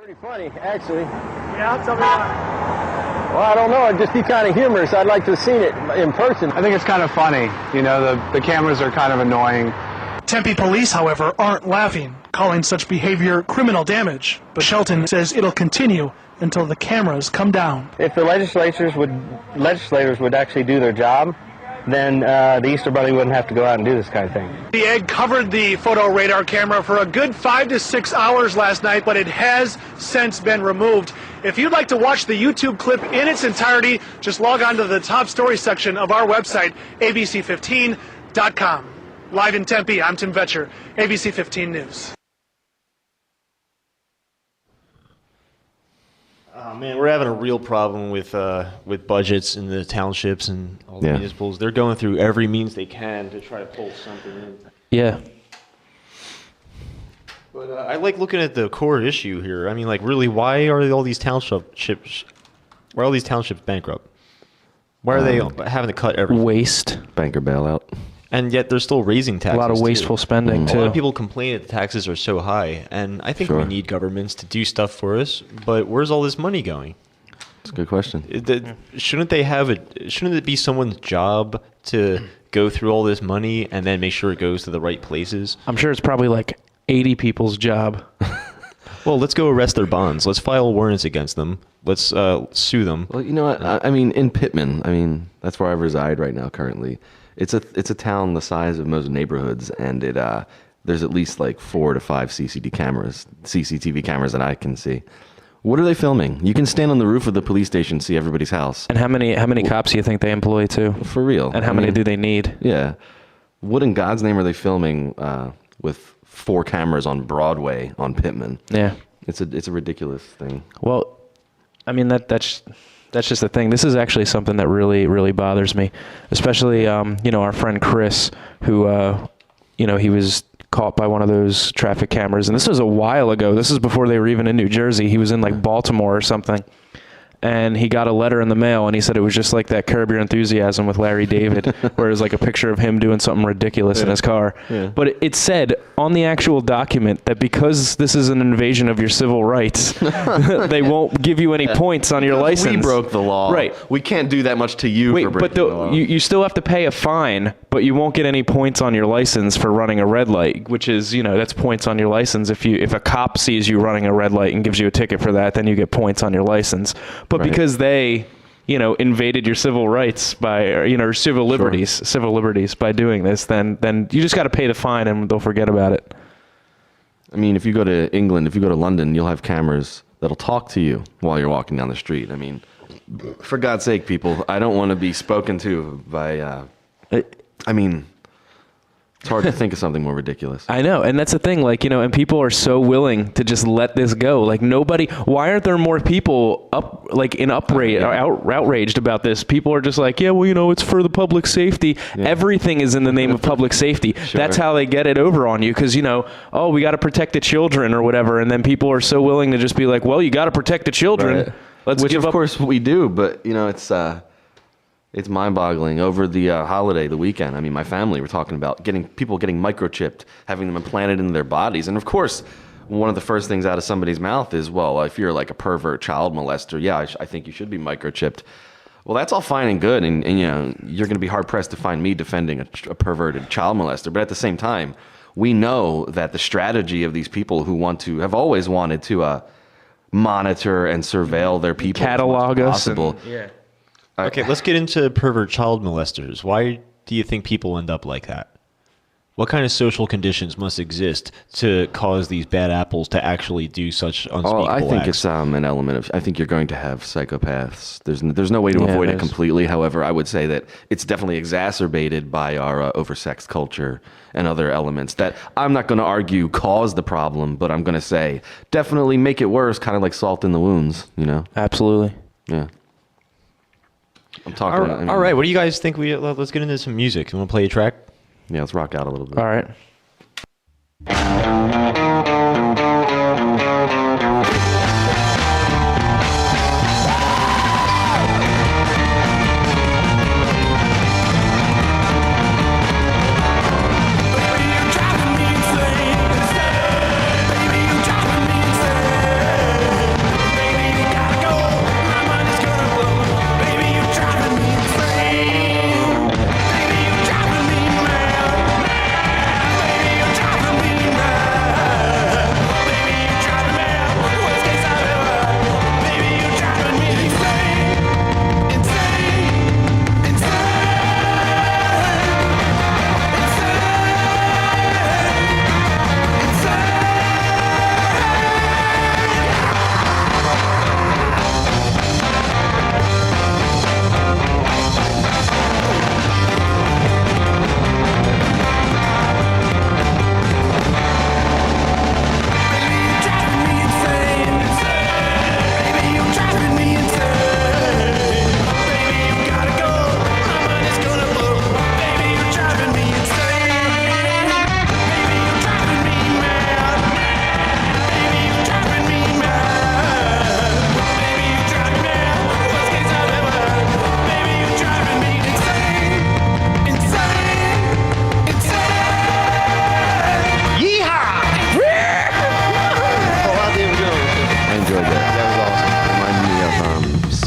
Pretty funny, actually. Yeah, tell me why. Well, I don't know. It'd just be kind of humorous. I'd like to have seen it in person. I think it's kind of funny. You know, the cameras are kind of annoying. Tempe police, however, aren't laughing, calling such behavior criminal damage. But Shelton says it'll continue until the cameras come down. If the legislators would actually do their job, then the Easter Bunny wouldn't have to go out and do this kind of thing. The egg covered the photo radar camera for a good 5 to 6 hours last night, but it has since been removed. If you'd like to watch the YouTube clip in its entirety, just log on to the top story section of our website, abc15.com. Live in Tempe, I'm Tim Vetcher, ABC 15 News. Oh, man, we're having a real problem with budgets in the townships and all the municipals. They're going through every means they can to try to pull something in. Yeah. But I like looking at the core issue here. I mean, like, really, why are all these townships bankrupt? Why are they having to cut everything? Waste. Banker bailout. And yet they're still raising taxes. A lot of wasteful spending, too. A lot of people complain that the taxes are so high, and I think we need governments to do stuff for us, but where's all this money going? That's a good question. Shouldn't it be someone's job to go through all this money and then make sure it goes to the right places? I'm sure it's probably like 80 people's job. Well, let's go arrest their bonds. Let's file warrants against them. Let's sue them. Well, you know what? I mean, in Pittman, that's where I reside right now currently. It's a town the size of most neighborhoods, and there's at least like 4 to 5 CCTV cameras that I can see. What are they filming? You can stand on the roof of the police station and see everybody's house. And how many cops do you think they employ too? For real. And how many do they need? Yeah. What in God's name are they filming with 4 cameras on Broadway on Pittman? Yeah. It's a ridiculous thing. Well, I mean that's just the thing. This is actually something that really, really bothers me, especially our friend Chris, who he was caught by one of those traffic cameras, and this was a while ago. This is before they were even in New Jersey. He was in like Baltimore or something, and he got a letter in the mail, and he said it was just like that Curb Your Enthusiasm with Larry David, where it was like a picture of him doing something ridiculous in his car. Yeah. But it said on the actual document that because this is an invasion of your civil rights, they won't give you any points on your license. We broke the law. Right. We can't do that much to you for breaking the law. You still have to pay a fine, but you won't get any points on your license for running a red light, which is, that's points on your license. If a cop sees you running a red light and gives you a ticket for that, then you get points on your license. But because they, invaded your civil rights by, or civil liberties by doing this, then you just got to pay the fine and they'll forget about it. I mean, if you go to England, if you go to London, you'll have cameras that'll talk to you while you're walking down the street. I mean, for God's sake, people, I don't want to be spoken to by, it's hard to think of something more ridiculous. I know, and that's the thing, and people are so willing to just let this go. Why aren't there more people outraged about this? People are just like, it's for the public safety. Yeah. Everything is in the name of public safety. Sure. That's how they get it over on you, because, we got to protect the children or whatever, and then people are so willing to just be like, well, you got to protect the children. Right. Which, of course, we do, but, it's mind-boggling. Over the holiday, the weekend, my family were talking about people getting microchipped, having them implanted into their bodies. And of course, one of the first things out of somebody's mouth is, well, if you're like a pervert child molester, I think you should be microchipped. Well, that's all fine and good. And you're going to be hard-pressed to find me defending a perverted child molester. But at the same time, we know that the strategy of these people who have always wanted to monitor and surveil their people, catalog us. Okay, let's get into pervert child molesters. Why do you think people end up like that? What kind of social conditions must exist to cause these bad apples to actually do such unspeakable acts? I think it's an element of, I think you're going to have psychopaths. There's no way to avoid it completely. However, I would say that it's definitely exacerbated by our oversexed culture and other elements that I'm not going to argue cause the problem, but I'm going to say definitely make it worse, kind of like salt in the wounds, Absolutely. Yeah. I'm talking. All right, what do you guys think? Let's get into some music. You want to play a track? Yeah, let's rock out a little bit. All right.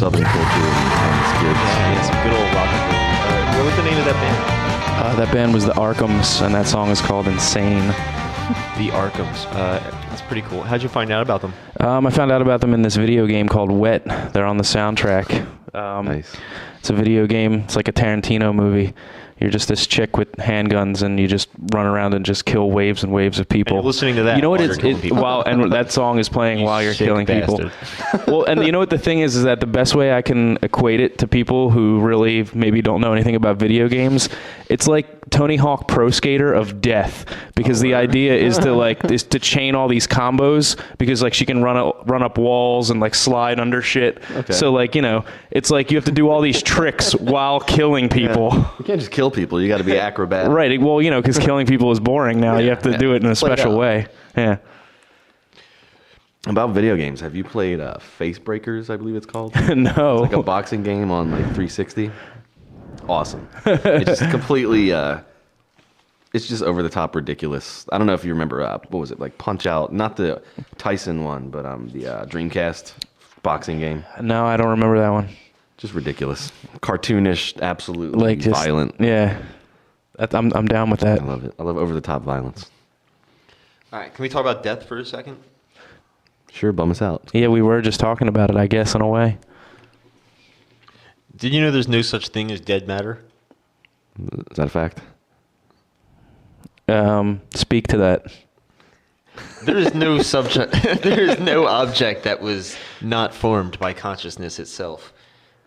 Southern culture and it's good. Yeah, some good old rock and roll. What was the name of that band? That band was the Arkhams, and that song is called Insane. The Arkhams. That's pretty cool. How'd you find out about them? I found out about them in this video game called Wet. They're on the soundtrack. Nice. It's a video game. It's like a Tarantino movie. You're just this chick with handguns, and you just run around and just kill waves and waves of people. And you're listening to that You know what? while you're killing people. And that song is playing while you're sick killing bastard. people. Well, and you know what the thing is that the best way I can equate it to people who really maybe don't know anything about video games, it's like Tony Hawk Pro Skater of death, because the idea is to chain all these combos, because like she can run up walls and like slide under shit. Okay. So like, you know, it's like you have to do all these tricks while killing people. You can't just kill people. You got to be acrobatic. Right. Well, you know, because killing people is boring now. You have to do it in a Play it special out. way. Yeah. About video games, have you played Face Breakers? I believe it's called. No. Like a boxing game on like 360. Awesome. It's just completely. It's just over the top ridiculous. I don't know if you remember. What was it, like Punch Out? Not the Tyson one, but the Dreamcast boxing game. No, I don't remember that one. Just ridiculous, cartoonish, absolutely Like just violent. Yeah. I'm down with that. I love it. I love over the top violence. All right, can we talk about death for a second? Sure, bum us out. Yeah, we were just talking about it, I guess, in a way. Did you know there's no such thing as dead matter? Is that a fact? Speak to that. There is no subject. There is no object that was not formed by consciousness itself,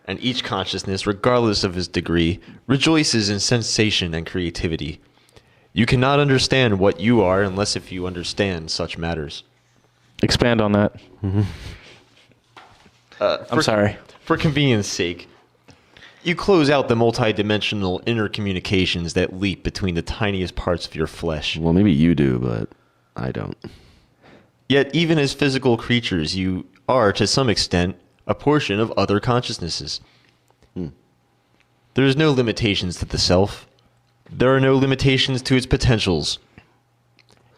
and each consciousness, regardless of its degree, rejoices in sensation and creativity. You cannot understand what you are unless if you understand such matters. Expand on that. I'm sorry. For convenience sake, you close out the multidimensional inner communications that leap between the tiniest parts of your flesh. Well, maybe you do, but I don't. Yet, even as physical creatures, you are, to some extent, a portion of other consciousnesses. There is no limitations to the self. There are no limitations to its potentials.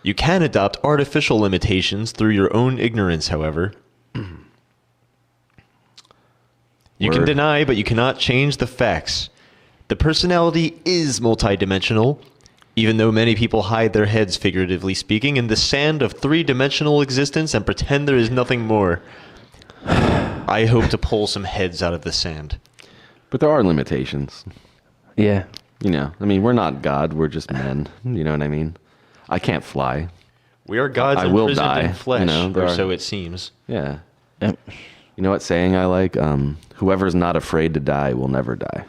You can adopt artificial limitations through your own ignorance, however. You can Word. deny, but you cannot change the facts. The personality is multidimensional, even though many people hide their heads, figuratively speaking, in the sand of three-dimensional existence and pretend there is nothing more. I hope to pull some heads out of the sand. But there are limitations. Yeah. You know, I mean, we're not God. We're just men. You know what I mean? I can't fly. We are gods I will imprisoned die, in flesh, you know, there or are- so it seems. Yeah. Yep. You know what saying I like? Whoever's not afraid to die will never die.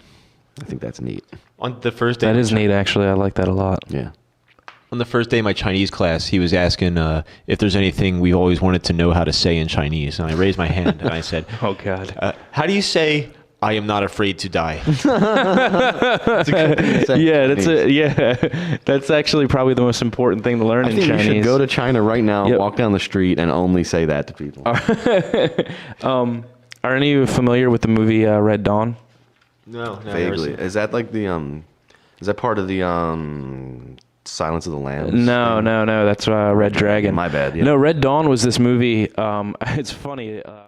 I think that's neat. On the first day, That is neat, actually. I like that a lot. Yeah. On the first day of my Chinese class, he was asking if there's anything we've always wanted to know how to say in Chinese, and I raised my hand and I said, Oh, God. "How do you say I am not afraid to die?" That's actually probably the most important thing to learn I in think Chinese. you should go to China right now, Yep. walk down the street, and only say that to people. Are any of you familiar with the movie Red Dawn? No, Vaguely. Is that like the Is that part of the Silence of the Lambs? No, thing? no. That's Red Dragon. My bad, yeah. No, Red Dawn was this movie. It's funny.